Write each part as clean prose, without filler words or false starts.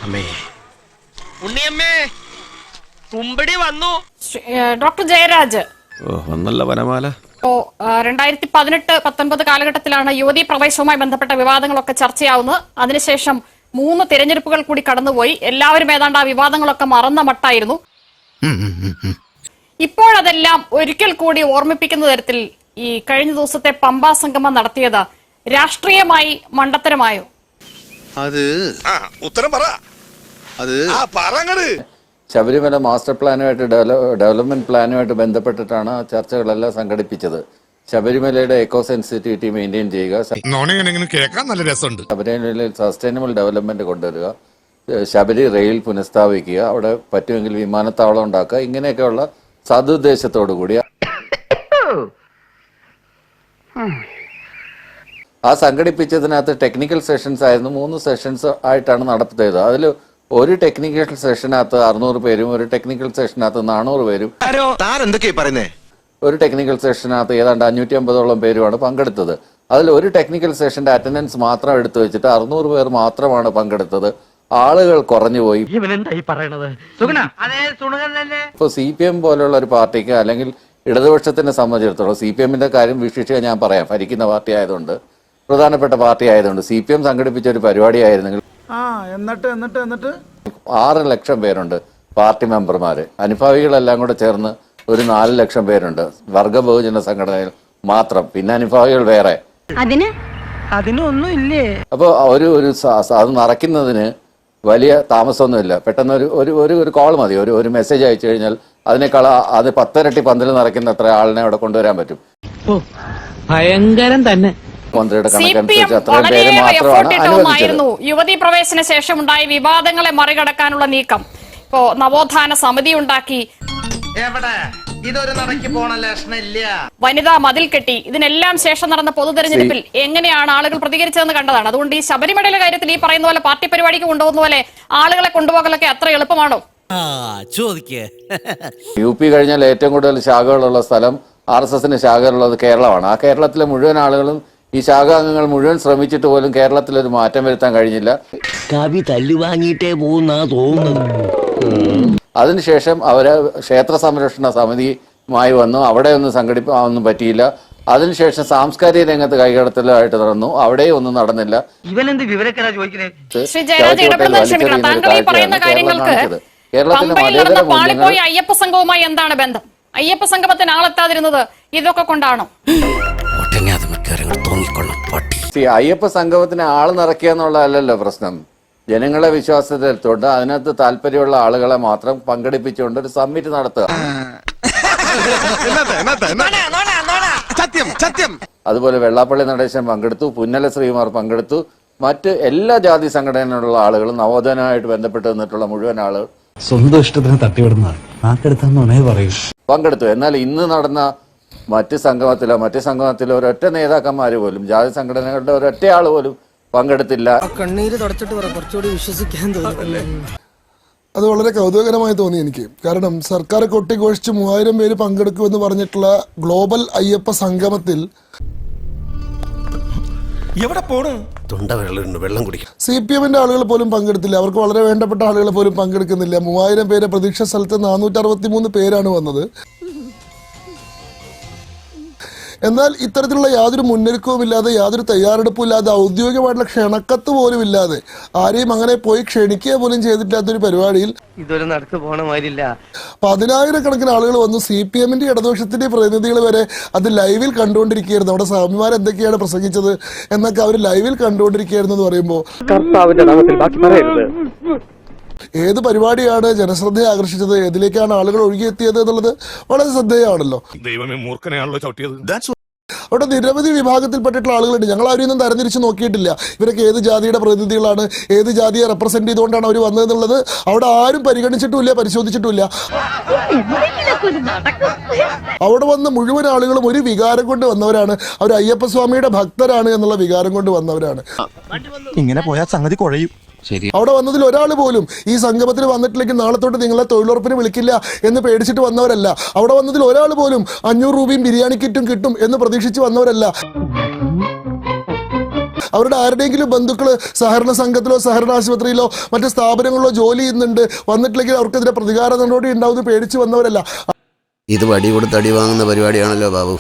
ഉണ്ണിയമ്മേ കുമ്പടി വന്നു. ഡോക്ടർ ജയരാജ്, വന്നല്ല വനമാല. 2018-19 കാലഘട്ടത്തിലാണ് യുവതീ പ്രവേശവുമായി ബന്ധപ്പെട്ട വിവാദങ്ങളൊക്കെ ചർച്ചയാവുന്നത്. അതിനുശേഷം 3 തിരഞ്ഞെടുപ്പുകൾ കൂടി കടന്നുപോയി. എല്ലാവരും ഏതാണ്ട് ആ വിവാദങ്ങളൊക്കെ മറന്ന മട്ടായിരുന്നു. ഇപ്പോഴതെല്ലാം ഒരിക്കൽ കൂടി ഓർമ്മിപ്പിക്കുന്ന തരത്തിൽ ഈ കഴിഞ്ഞ ദിവസത്തെ പമ്പാ സംഗമം നടത്തിയത് രാഷ്ട്രീയമായി മണ്ടത്തരമായോ? അത് ഉത്തരം പറ. അത് ശബരിമല മാസ്റ്റർ പ്ലാനുമായിട്ട് ഡെവലപ്മെന്റ് പ്ലാനുമായിട്ട് ബന്ധപ്പെട്ടിട്ടാണ് ചർച്ചകളെല്ലാം സംഘടിപ്പിച്ചത്. ശബരിമലയുടെ എക്കോ സെൻസിറ്റിവിറ്റി മെയിൻറ്റെയിൻ ചെയ്യുക, ശബരിമലയിൽ സസ്റ്റൈനബിൾ ഡെവലപ്മെന്റ് കൊണ്ടുവരിക, ശബരി റെയിൽ പുനഃസ്ഥാപിക്കുക, അവിടെ പറ്റുമെങ്കിൽ വിമാനത്താവളം ഉണ്ടാക്കുക, ഇങ്ങനെയൊക്കെയുള്ള സതുദ്ദേശത്തോടു കൂടി ആ സംഘടിപ്പിച്ചതിനകത്ത് ടെക്നിക്കൽ സെഷൻസ് ആയിരുന്നു. 3 സെഷൻസ് ആയിട്ടാണ് നടത്തിയത്. അതിൽ ഒരു ടെക്നിക്കൽ സെഷനകത്ത് 600 പേരും, ഒരു ടെക്നിക്കൽ സെഷനകത്ത് 400 പേരും, ഒരു ടെക്നിക്കൽ സെഷനകത്ത് ഏതാണ്ട് 550ഓളം പേരുമാണ് പങ്കെടുത്തത്. അതിൽ ഒരു ടെക്നിക്കൽ സെഷന്റെ അറ്റൻഡൻസ് മാത്രം എടുത്തു വെച്ചിട്ട് 600 പേർ മാത്രമാണ് പങ്കെടുത്തത്. ആളുകൾ കുറഞ്ഞുപോയി. ഇപ്പോൾ CPM പോലുള്ള ഒരു പാർട്ടിക്ക് അല്ലെങ്കിൽ ഇടതുപക്ഷത്തിനെ സംബന്ധിച്ചിടത്തോളം, CPM-ന്റെ കാര്യം വിശേഷിച്ച് ഞാൻ പറയാം, ഭരിക്കുന്ന പാർട്ടി ആയതുകൊണ്ട്, പ്രധാനപ്പെട്ട പാർട്ടി ആയതുകൊണ്ട്, CPM സംഘടിപ്പിച്ച ഒരു പരിപാടി ആയിരുന്നെങ്കിൽ 6 ലക്ഷം പേരുണ്ട് പാർട്ടി മെമ്പർമാര്. അനുഭാവികളെല്ലാം കൂടെ ചേർന്ന് ഒരു 4 ലക്ഷം പേരുണ്ട് വർഗ ബഹുജന സംഘടനയിൽ മാത്രം. പിന്നെ അനുഭാവികൾ വേറെ. അപ്പോൾ അത് നിറയ്ക്കുന്നതിന് വലിയ താമസമൊന്നുമില്ല. പെട്ടെന്ന് ഒരു കോൾ മതി, ഒരു മെസ്സേജ് അയച്ചു കഴിഞ്ഞാൽ അതിനേക്കാൾ അത് 10 ഇരട്ടി പന്തൽ നിറയ്ക്കുന്ന അത്ര ആളിനെ അവിടെ കൊണ്ടുവരാൻ പറ്റും. ഭയങ്കരം തന്നെ. മന്ത്രിയുടെ കണക്കനുസരിച്ച് അത്രയും പേര് മാത്രമാണ് അനുവദിച്ചത്. യുവതീ പ്രവേശന ശേഷമുണ്ടായ വിവാദങ്ങളെ മറികടക്കാനുള്ള നീക്കം. ഇപ്പോ നവോത്ഥാന സമിതി ഉണ്ടാക്കി, വനിതാ മതിൽ കെട്ടി, ഇതിനെല്ലാം ശേഷം നടന്ന പൊതു തെരഞ്ഞെടുപ്പിൽ എങ്ങനെയാണ് ആളുകൾ പ്രതികരിച്ചതെന്ന് കണ്ടതാണ്. അതുകൊണ്ട് ഈ ശബരിമലയുടെ കാര്യത്തിൽ ഈ പറയുന്ന പോലെ പാർട്ടി പരിപാടിക്ക് കൊണ്ടുപോകുന്ന പോലെ ആളുകളെ കൊണ്ടുപോകലൊക്കെ അത്ര എളുപ്പമാണോ? UP കഴിഞ്ഞാൽ ഏറ്റവും കൂടുതൽ ശാഖകളുള്ള സ്ഥലം, RSSന് ശാഖകളുള്ളത് കേരളമാണ്. ആ കേരളത്തിലെ മുഴുവൻ ആളുകളും, ഈ ശാഖാംഗങ്ങൾ മുഴുവൻ ശ്രമിച്ചിട്ട് പോലും കേരളത്തിലൊരു മാറ്റം വരുത്താൻ കഴിഞ്ഞില്ല. കവി തല്ലുവാങ്ങിയിട്ടേ പോകുന്നാ തോന്നുന്നത്. അതിനുശേഷം അവര് ക്ഷേത്ര സംരക്ഷണ സമിതിയുമായി വന്നു. അവിടെ ഒന്നും പറ്റിയില്ല. അതിനുശേഷം സാംസ്കാരിക രംഗത്ത് കൈകടത്തലായിട്ട് നടന്നു. അവിടെയും ഒന്നും നടന്നില്ല. കേരളത്തിലെ അയ്യപ്പ സംഘവുമായി എന്താണ് ബന്ധം? അയ്യപ്പ സംഗമത്തിന് ആളെത്താതിരുന്നത് ഇതൊക്കെ കൊണ്ടാണോ? അയ്യപ്പ സംഗമത്തിന് ആൾ നിറയ്ക്കുക എന്നുള്ളതല്ലല്ലോ പ്രശ്നം. ജനങ്ങളെ വിശ്വാസത്തിലെടുത്തോണ്ട് അതിനകത്ത് താല്പര്യമുള്ള ആളുകളെ മാത്രം പങ്കെടുപ്പിച്ചുകൊണ്ട് ഒരു സമ്മിറ്റ് നടത്തുക. അതുപോലെ വെള്ളാപ്പള്ളി നടേശൻ പങ്കെടുത്തു, പുന്നല ശ്രീമാർ പങ്കെടുത്തു, മറ്റ് എല്ലാ ജാതി സംഘടനയിലുള്ള ആളുകളും, നവോത്ഥാനമായിട്ട് ബന്ധപ്പെട്ട് നിന്നിട്ടുള്ള മുഴുവൻ ആളുകൾ സ്വന്തം ഇഷ്ടത്തിന് തട്ടിവിടുന്നതാണ് പങ്കെടുത്തു. എന്നാൽ ഇന്ന് നടന്ന മറ്റ് സംഗമത്തിലോ ഒരൊറ്റ നേതാക്കന്മാര് പോലും, ജാതി സംഘടനകളുടെ ഒരൊറ്റ ആള് പോലും പങ്കെടുത്തില്ല. കണ്ണീര് തുടച്ചിട്ട് കുറച്ചുകൂടി വിശ്വസിക്കാൻ തോന്നുന്നു. അത് വളരെ കൗതുകകരമായി തോന്നി എനിക്ക്. കാരണം സർക്കാർ കൊട്ടിഘോഷിച്ച് 3000 പേര് പങ്കെടുക്കുമെന്ന് പറഞ്ഞിട്ടുള്ള ഗ്ലോബൽ അയ്യപ്പ സംഗമത്തിൽ CPM-ന്റെ ആളുകൾ പോലും പങ്കെടുത്തില്ല. അവർക്ക് വളരെ വേണ്ടപ്പെട്ട ആളുകൾ പോലും പങ്കെടുക്കുന്നില്ല. 3000 പേരെ പ്രതീക്ഷ സ്ഥലത്ത് 463 പേരാണ് വന്നത്. എന്നാൽ ഇത്തരത്തിലുള്ള യാതൊരു മുന്നൊരുക്കവും ഇല്ലാതെ, യാതൊരു തയ്യാറെടുപ്പും ഇല്ലാതെ, ഔദ്യോഗികമായിട്ടുള്ള ക്ഷണക്കത്ത് പോലും ഇല്ലാതെ, ആരെയും അങ്ങനെ പോയി ക്ഷണിക്കുക പോലും ചെയ്തിട്ടില്ലാത്തൊരു പരിപാടിയിൽ ഇതൊരു നടക്ക് പോണ മാതിരില്ല. 10,000 ആളുകൾ വന്നു. CPM-ന്റെ ഇടതുപക്ഷത്തിന്റെ പ്രതിനിധികൾ വരെ അത് ലൈവിൽ കണ്ടുകൊണ്ടിരിക്കുകയായിരുന്നു. അവിടെ സ്വാമിമാർ എന്തൊക്കെയാണ് പ്രസംഗിച്ചത് എന്നൊക്കെ അവർ ലൈവിൽ കണ്ടുകൊണ്ടിരിക്കുകയായിരുന്നു എന്ന് പറയുമ്പോൾ ഏത് പരിപാടിയാണ് ജനശ്രദ്ധയെ ആകർഷിച്ചത്, ഏതിലേക്കാണ് ആളുകൾ ഒഴുകിയെത്തിയത് എന്നുള്ളത് വളരെ ശ്രദ്ധേയമാണല്ലോ. അവിടെ നിരവധി വിഭാഗത്തിൽപ്പെട്ടിട്ടുള്ള ആളുകളുണ്ട്. ഞങ്ങൾ അവരൊന്നും തരംതിരിച്ച് നോക്കിയിട്ടില്ല. ഇവരൊക്കെ ഏത് ജാതിയുടെ പ്രതിനിധികളാണ്, ഏത് ജാതിയെ റെപ്രസെന്റ് ചെയ്തുകൊണ്ടാണ് അവർ വന്നതെന്നുള്ളത് അവിടെ ആരും പരിഗണിച്ചിട്ടുമില്ല, പരിശോധിച്ചിട്ടുമില്ല. അവിടെ വന്ന മുഴുവൻ ആളുകളും ഒരു വികാരം കൊണ്ട് വന്നവരാണ്. അവർ അയ്യപ്പസ്വാമിയുടെ ഭക്തരാണ് എന്നുള്ള വികാരം കൊണ്ട് വന്നവരാണ്. ഇങ്ങനെ പോയാൽ സംഗതി കുഴയും. അവിടെ വന്നതിൽ ഒരാൾ പോലും ഈ സംഗമത്തിന് വന്നിട്ടില്ലെങ്കിൽ നാളെ തൊട്ട് നിങ്ങളെ തൊഴിലുറപ്പിന് വിളിക്കില്ല എന്ന് പേടിച്ചിട്ട് വന്നവരല്ല. അവിടെ വന്നതിൽ ഒരാൾ പോലും 500 രൂപയും ബിരിയാണി കിറ്റും കിട്ടും എന്ന് പ്രതീക്ഷിച്ച് വന്നവരല്ല. അവരുടെ ആരുടെയെങ്കിലും ബന്ധുക്കൾ സഹകരണ സംഘത്തിലോ സഹകരണ ആശുപത്രിയിലോ മറ്റ് സ്ഥാപനങ്ങളിലോ ജോലി ചെയ്യുന്നുണ്ട്, വന്നിട്ടില്ലെങ്കിൽ അവർക്കെതിരെ പ്രതികാര നടപടി ഉണ്ടാവുമെന്ന് പേടിച്ച് വന്നവരല്ല. ഇത് വടി കൊടുത്ത് അടി വാങ്ങുന്ന പരിപാടിയാണല്ലോ ബാബു.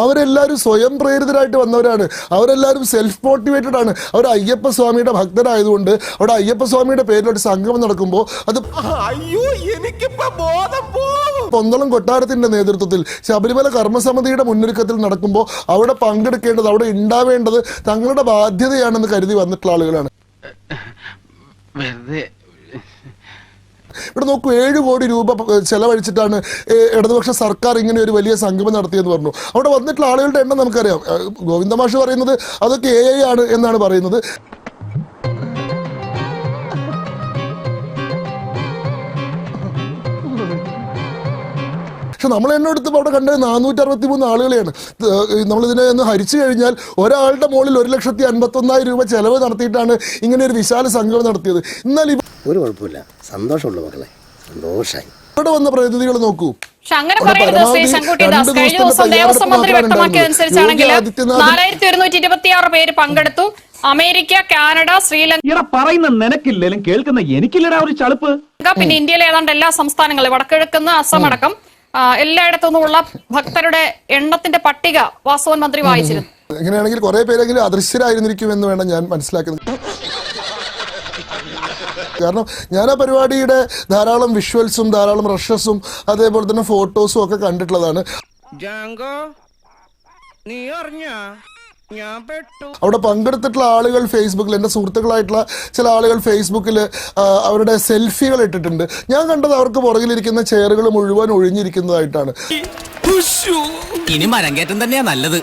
അവരെല്ലാവരും സ്വയം പ്രേരിതരായിട്ട് വന്നവരാണ്. അവരെല്ലാവരും സെൽഫ് മോട്ടിവേറ്റഡ് ആണ്. അവർ അയ്യപ്പ സ്വാമിയുടെ ഭക്തരായതുകൊണ്ട് അവിടെ അയ്യപ്പ സ്വാമിയുടെ പേരിലൊരു സംഗമം നടക്കുമ്പോൾ അത് പൊന്തളം കൊട്ടാരത്തിന്റെ നേതൃത്വത്തിൽ ശബരിമല കർമ്മസമിതിയുടെ മുന്നൊരുക്കത്തിൽ നടക്കുമ്പോൾ അവിടെ പങ്കെടുക്കേണ്ടത്, അവിടെ ഉണ്ടാവേണ്ടത് തങ്ങളുടെ ബാധ്യതയാണെന്ന് കരുതി വന്നിട്ടുള്ള ആളുകളാണ്. ഇവിടെ നോക്കൂ, 7 കോടി രൂപ ചെലവഴിച്ചിട്ടാണ് ഇടതുപക്ഷ സർക്കാർ ഇങ്ങനെ ഒരു വലിയ സംഗമം നടത്തിയെന്ന് പറഞ്ഞു. അവിടെ വന്നിട്ടുള്ള ആളുകളുടെ എണ്ണം നമുക്കറിയാം. ഗോവിന്ദമാഷ് പറയുന്നത് അതൊക്കെ AI ആണ് എന്നാണ് പറയുന്നത്. പക്ഷെ നമ്മൾ എന്നെ എടുത്തപ്പോൾ അവിടെ കണ്ടത് 463 ആളുകളെയാണ്. നമ്മളിതിനെ ഒന്ന് ഹരിച്ചു കഴിഞ്ഞാൽ ഒരാളുടെ മുകളിൽ 1,51,000 രൂപ ചെലവ് നടത്തിയിട്ടാണ് ഇങ്ങനെ ഒരു വിശാല സംഗമം നടത്തിയത്. എന്നാൽ ഒരു കുഴപ്പമില്ല, സന്തോഷമുള്ള മക്കളെ, സന്തോഷായി. ഇവിടെ വന്ന പ്രതിനിധികൾ നോക്കൂ. പക്ഷെ അങ്ങനെ പറയരുത് ശ്രീ ശങ്കുട്ടിദാസ്. കഴിഞ്ഞ ദിവസം ദേവസ്വം മന്ത്രി വ്യക്തമാക്കിയതനുസരിച്ചാണെങ്കിൽ 4,226 പേര് പങ്കെടുത്തു. അമേരിക്ക, കാനഡ, ശ്രീലങ്ക പറയുന്ന നിനക്കില്ലേലും കേൾക്കുന്ന എനിക്കില്ലടാ ഒരു ചളുപ്പ്. പിന്നെ ഇന്ത്യയിലെ ഏതാണ്ട് എല്ലാ സംസ്ഥാനങ്ങളും വടക്കിഴക്കുന്ന അസം അടക്കം എല്ലായിടത്തു നിന്നുമുള്ള ഭക്തരുടെ എണ്ണത്തിന്റെ പട്ടിക വാസവൻ മന്ത്രി വായിച്ചിരുന്നു. എങ്ങനെയാണെങ്കിൽ കുറെ പേരെങ്കിലും അദൃശ്യരായിരുന്നിരിക്കുമെന്ന് വേണം ഞാൻ മനസ്സിലാക്കുന്നത്. കാരണം ഞാൻ ആ പരിപാടിയുടെ ധാരാളം വിഷ്വൽസും ധാരാളം റഷസും അതേപോലെ തന്നെ ഫോട്ടോസും ഒക്കെ കണ്ടിട്ടുള്ളതാണ്. അവിടെ പങ്കെടുത്തിട്ടുള്ള ആളുകൾ ഫേസ്ബുക്കിൽ, എൻ്റെ സുഹൃത്തുക്കളായിട്ടുള്ള ചില ആളുകൾ ഫേസ്ബുക്കിൽ അവരുടെ സെൽഫികൾ ഇട്ടിട്ടുണ്ട്. ഞാൻ കണ്ടത് അവർക്ക് പുറകിലിരിക്കുന്ന ചെയറുകൾ മുഴുവൻ ഒഴിഞ്ഞിരിക്കുന്നതായിട്ടാണ്. ഇനി മരം കയറ്റം തന്നെയാ നല്ലത്.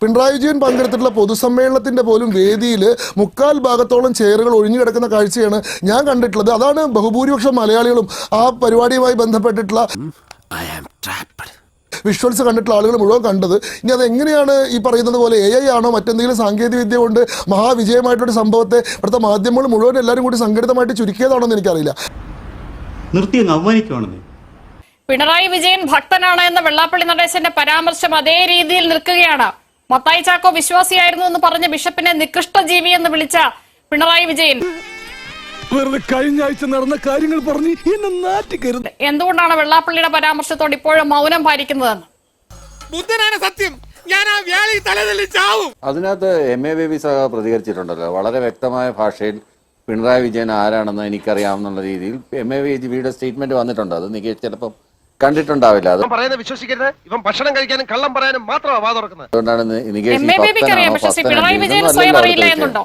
പിണറായി വിജയൻ പങ്കെടുത്തിട്ടുള്ള പൊതുസമ്മേളനത്തിന്റെ പോലും വേദിയിൽ 3/4 ഭാഗത്തോളം ചെയറുകൾ ഒഴിഞ്ഞു കിടക്കുന്ന കാഴ്ചയാണ് ഞാൻ കണ്ടിട്ടുള്ളത്. അതാണ് ബഹുഭൂരിപക്ഷം മലയാളികളും ആ പരിപാടിയുമായി ബന്ധപ്പെട്ടിട്ടുള്ള വിഷ്വൽസ് കണ്ടിട്ടുള്ള ആളുകൾ മുഴുവൻ കണ്ടത്. ഇനി അതെങ്ങനെയാണ് ഈ പറയുന്നത് പോലെ AI ആണോ മറ്റെന്തെങ്കിലും സാങ്കേതിക വിദ്യ കൊണ്ട് മഹാവിജയമായിട്ടൊരു സംഭവത്തെ ഇവിടുത്തെ മാധ്യമങ്ങൾ മുഴുവൻ എല്ലാവരും കൂടി സംഘടിതമായിട്ട് ചുരുക്കിയതാണോ എന്ന് എനിക്കറിയില്ല. പിണറായി വിജയൻ ഭക്തനാണ് എന്ന വെള്ളാപ്പള്ളി നടേശന്റെ പരാമർശം അതേ രീതിയിൽ നിൽക്കുകയാണ്. മത്തായി ചാക്കോ വിശ്വാസിയായിരുന്നു എന്ന് പറഞ്ഞ ബിഷപ്പിനെ നികൃഷ്ട ജീവി എന്ന് വിളിച്ച പിണറായി വിജയൻ വെറുതെ കഴിഞ്ഞ ആഴ്ച നടന്ന കാര്യങ്ങൾ പറഞ്ഞ് എന്നെ നാറ്റിക്കരുത്. എന്തുകൊണ്ടാണ് വെള്ളാപ്പള്ളിയുടെ പരാമർശത്തോട് ഇപ്പോഴും മൗനം പാലിക്കുന്നതെന്ന് ബുദ്ധനാണ് സത്യം. ഞാൻ ആ വ്യാളി തലതല്ലി ചാവും. അതിനകത്ത് MA ബേബി സഹ പ്രതികരിച്ചിട്ടുണ്ടല്ലോ വളരെ വ്യക്തമായ ഭാഷയിൽ. പിണറായി വിജയൻ ആരാണെന്ന് എനിക്കറിയാവുന്ന രീതിയിൽ MA ബേബിയുടെ സ്റ്റേറ്റ്മെന്റ് വന്നിട്ടുണ്ട്. അത് നികേഷ് ചിലപ്പം കണ്ടിട്ടുണ്ടാവില്ല. അത് പറയുന്നത് വിശ്വസിക്കരുത്. ഇവൻ ഭക്ഷണം കഴിക്കാനും കള്ളം പറയാനും മാത്രമാണ് വാ തുറക്കുന്നത്. അതുകൊണ്ടാണ് നികേഷ് എന്നുണ്ടോ?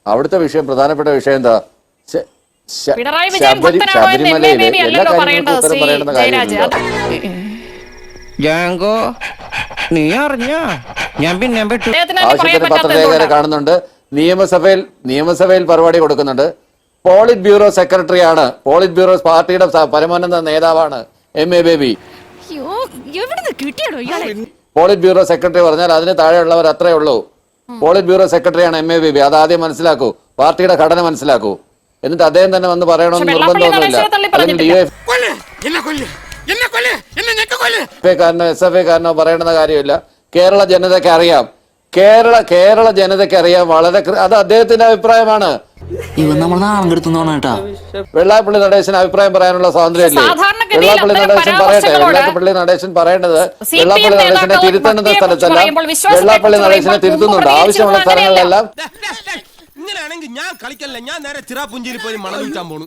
അവിടുത്തെ വിഷയം, പ്രധാനപ്പെട്ട വിഷയം എന്താ? പിണറായി വിജയൻ ഭക്തനാണോ എന്ന് MA ബേബി അല്ലല്ലോ പറയേണ്ടത്. നീ അറിഞ്ഞോ? ഞാൻ പിന്നെ ആവശ്യത്തിന് പത്രലേഖകരെ കാണുന്നുണ്ട്. നിയമസഭയിൽ പരിപാടി കൊടുക്കുന്നുണ്ട്. പോളിറ്റ് ബ്യൂറോ സെക്രട്ടറിയാണ്, പോളിറ്റ് ബ്യൂറോ പാർട്ടിയുടെ പരമോന്നത നേതാവാണ് MA baby. Polit bureau secretary പറഞ്ഞാൽ അതിന് താഴെയുള്ളവർ അത്രേ ഉള്ളൂ. പോളിറ്റ് ബ്യൂറോ സെക്രട്ടറിയാണ് MA ബേബി. അത് ആദ്യം മനസ്സിലാക്കൂ, പാർട്ടിയുടെ ഘടന മനസ്സിലാക്കൂ. എന്നിട്ട് അദ്ദേഹം തന്നെ വന്ന് പറയണമെന്ന് നിർബന്ധമൊന്നുമില്ല. അല്ലെങ്കിൽ SFA കാരനോ പറയേണ്ട കാര്യമില്ല. കേരള ജനതയ്ക്ക് അറിയാം, കേരള ജനതയ്ക്ക് അറിയാം വളരെ. അത് അദ്ദേഹത്തിന്റെ അഭിപ്രായമാണ്. വെള്ളാപ്പള്ളി നടേശന് അഭിപ്രായം പറയാനുള്ള സ്വാതന്ത്ര്യമില്ലേ? വെള്ളാപ്പള്ളി നടേശൻ പറയട്ടെ. വെള്ളാപ്പള്ളി നടേശൻ പറയേണ്ടത് വെള്ളാപ്പള്ളി നടേശനെ തിരുത്തേണ്ട സ്ഥലത്തല്ല, വെള്ളാപ്പള്ളി നടേശനെ തിരുത്തുന്നുണ്ട്. ആവശ്യമുള്ള സ്ഥലങ്ങളിലെല്ലാം ഇങ്ങനെയാണെങ്കിൽ ഞാൻ കളിക്കല്ല, ഞാൻ നേരെ ചിറാപുഞ്ചിയിൽ പോയി മണം വിൽക്കാൻ പോണു.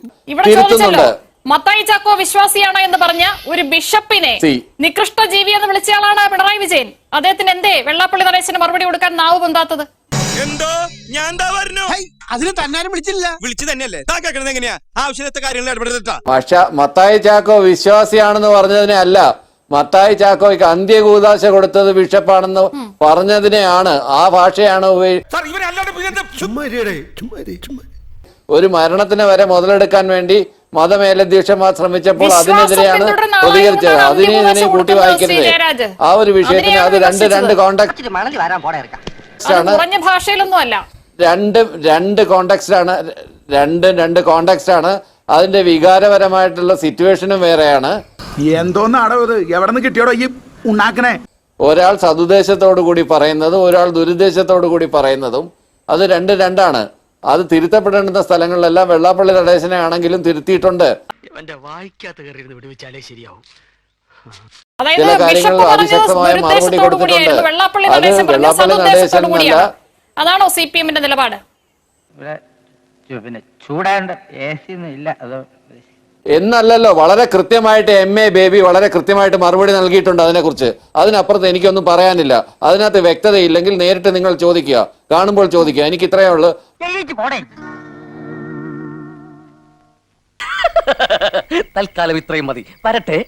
തിരുത്തുന്നുണ്ട്. മത്തായി ചാക്കോ വിശ്വാസിയാണ് എന്ന് പറഞ്ഞ ഒരു ബിഷപ്പിനെ നികൃഷ്ട ജീവി എന്ന് വിളിച്ചയാളാണ് പിണറായി വിജയൻ. അദ്ദേഹത്തിന് എന്തേ വെള്ളാപ്പള്ളി നടേശന് മറുപടി കൊടുക്കാൻ നാവ് പൊന്താത്തത്? എന്തോ ഞാൻ എന്താ പറഞ്ഞു? അതിന് തന്നാരും വിളിച്ചില്ല. വിളിച്ചു തന്നെയല്ലേ താക്കുന്നത്? എങ്ങനെയാ ആവശ്യത്തെ കാര്യങ്ങൾ ഇടപെടുത്താ? പക്ഷെ മത്തായി ചാക്കോ വിശ്വാസിയാണെന്ന് പറഞ്ഞതിനെ അല്ല, മത്തായി ചാക്കോയ്ക്ക് അന്ത്യകൂദാശ കൊടുത്തത് ബിഷപ്പാണെന്ന് പറഞ്ഞതിനെയാണ്. ആ ഭാഷയാണ് ഒരു മരണത്തിന് വരെ മുതലെടുക്കാൻ വേണ്ടി മതമേലധ്യക്ഷന്മാർ ശ്രമിച്ചപ്പോൾ അതിനെതിരെയാണ് പ്രതികരിച്ചത്. ഇതിനെ കൂട്ടി വായിക്കരുത്. ആ ഒരു വിഷയത്തിന് അത് രണ്ട് കോണ്ടാക്ട് രണ്ട് കോണ്ടാക്സ്റ്റ് ആണ്. അതിന്റെ വികാരപരമായിട്ടുള്ള സിറ്റുവേഷനും വേറെയാണ്. എന്തോന്നാടോ ഇത്? എവിടെ നിന്ന് കിട്ടിയോടോ ഈ ഉണ്ടാക്കണേ? ഒരാൾ സതുദ്ദേശത്തോടു കൂടി പറയുന്നതും ഒരാൾ ദുരുദ്ദേശത്തോടു കൂടി പറയുന്നതും അത് രണ്ടാണ്. അത് തിരുത്തപ്പെടേണ്ടുന്ന സ്ഥലങ്ങളിലെല്ലാം വെള്ളാപ്പള്ളി നടേശനെ ആണെങ്കിലും തിരുത്തിയിട്ടുണ്ട്. അതായത് ചില കാര്യങ്ങൾ ബിഷപ്പ് പറഞ്ഞത് അതിശക്തമായ മറുപടി ദുരുദ്ദേശത്തോടു കൊടുത്തിട്ടുണ്ട്. കൂടിയായിരുന്നു. വെള്ളാപ്പള്ളി അത് നടേശൻ പറഞ്ഞത് വെള്ളാപ്പള്ളി സതുദ്ദേശത്തോടു നടേശൻ കൂടിയാണ്. അതാണോ CPM-ന്റെ നിലപാട്? പിന്നെ ചൂടാണ്ട് AC ഒന്നും ഇല്ല അത് എന്നല്ലല്ലോ, വളരെ കൃത്യമായിട്ട് MA ബേബി വളരെ കൃത്യമായിട്ട് മറുപടി നൽകിയിട്ടുണ്ട് അതിനെക്കുറിച്ച്. അതിനപ്പുറത്ത് എനിക്കൊന്നും പറയാനില്ല. അതിനകത്ത് വ്യക്തതയില്ലെങ്കിൽ നേരിട്ട് നിങ്ങൾ ചോദിക്കുക, കാണുമ്പോൾ ചോദിക്കുക. എനിക്ക് ഇത്രയേ ഉള്ളൂ. തൽക്കാലം ഇത്രയും മതി. വരട്ടെ.